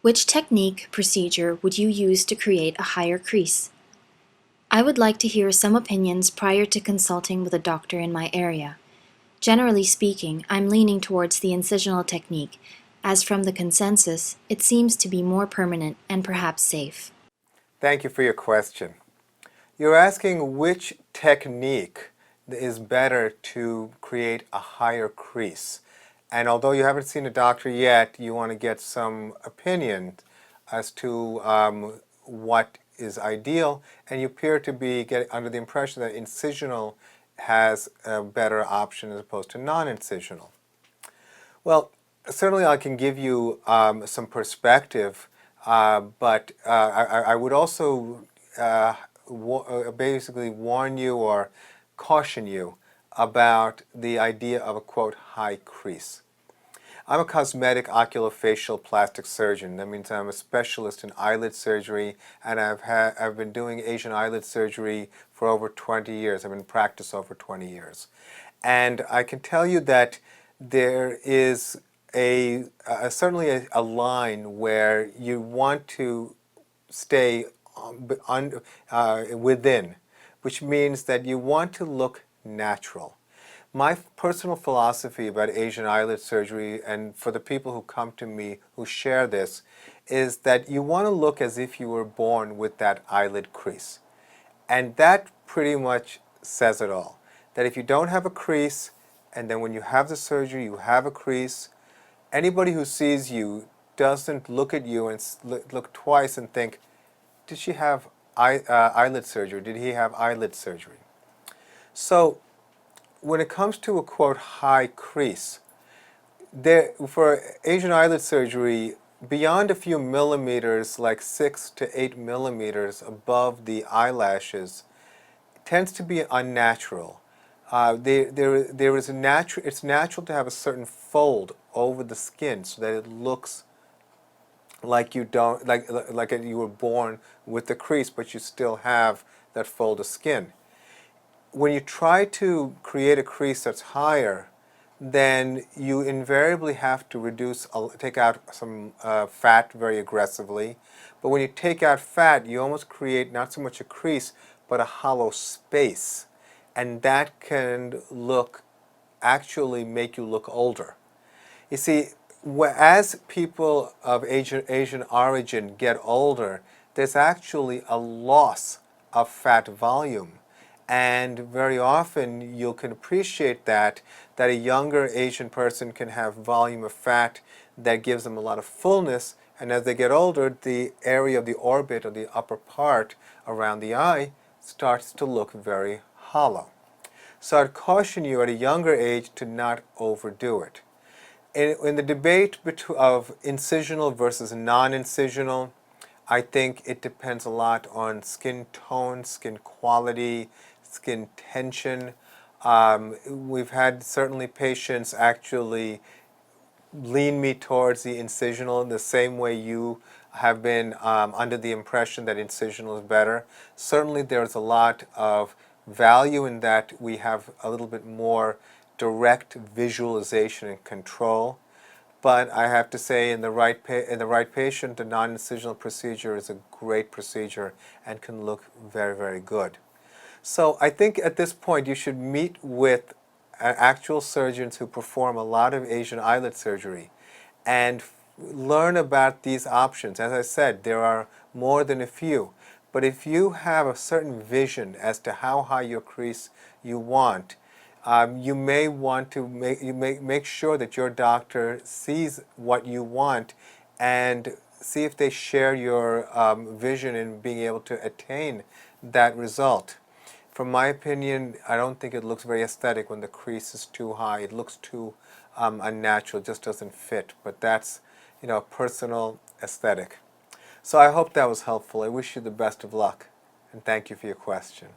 Which technique, procedure would you use to create a higher crease? I would like to hear some opinions prior to consulting with a doctor in my area. Generally speaking, I'm leaning towards the incisional technique, as from the consensus, it seems to be more permanent and perhaps safe. Thank you for your question. You're asking which technique is better to create a higher crease. And although you haven't seen a doctor yet, you want to get some opinion as to what is ideal, and you appear to be getting under the impression that incisional has a better option as opposed to non-incisional. Well, certainly I can give you some perspective, but I would also basically warn you or caution you about the idea of a, quote, high crease. I'm a cosmetic oculofacial plastic surgeon. That means I'm a specialist in eyelid surgery, and I've been doing Asian eyelid surgery for over 20 years. I've been in practice over 20 years. And I can tell you that there is certainly a line where you want to stay within, which means that you want to look natural. My personal philosophy about Asian eyelid surgery, and for the people who come to me who share this, is that you want to look as if you were born with that eyelid crease. And that pretty much says it all. That if you don't have a crease, and then when you have the surgery you have a crease, anybody who sees you doesn't look at you and look twice and think, did she have eyelid surgery? Did he have eyelid surgery? So when it comes to a, quote, high crease, for Asian eyelid surgery, beyond a few millimeters, like 6 to 8 millimeters above the eyelashes, tends to be unnatural. There is it's natural to have a certain fold over the skin so that it looks like you don't, like you were born with the crease, but you still have that fold of skin. When you try to create a crease that's higher, then you invariably have to take out some fat very aggressively. But when you take out fat, you almost create not so much a crease, but a hollow space. And that can actually make you look older. You see, as people of Asian origin get older, there's actually a loss of fat volume. And very often you can appreciate that a younger Asian person can have volume of fat that gives them a lot of fullness, and as they get older, the area of the orbit or the upper part around the eye starts to look very hollow. So I'd caution you at a younger age to not overdo it. In the debate of incisional versus non-incisional, I think it depends a lot on skin tone, skin quality, skin tension. We've had certainly patients actually lean me towards the incisional in the same way you have been under the impression that incisional is better. Certainly there's a lot of value in that we have a little bit more direct visualization and control. But I have to say, in the right patient, the non-incisional procedure is a great procedure and can look very, very good. So I think at this point you should meet with actual surgeons who perform a lot of Asian eyelid surgery and learn about these options. As I said, there are more than a few. But if you have a certain vision as to how high your crease you want, you may want to make sure that your doctor sees what you want and see if they share your vision in being able to attain that result. From my opinion, I don't think it looks very aesthetic when the crease is too high. It looks too unnatural. It just doesn't fit. But that's, personal aesthetic. So I hope that was helpful. I wish you the best of luck, and thank you for your question.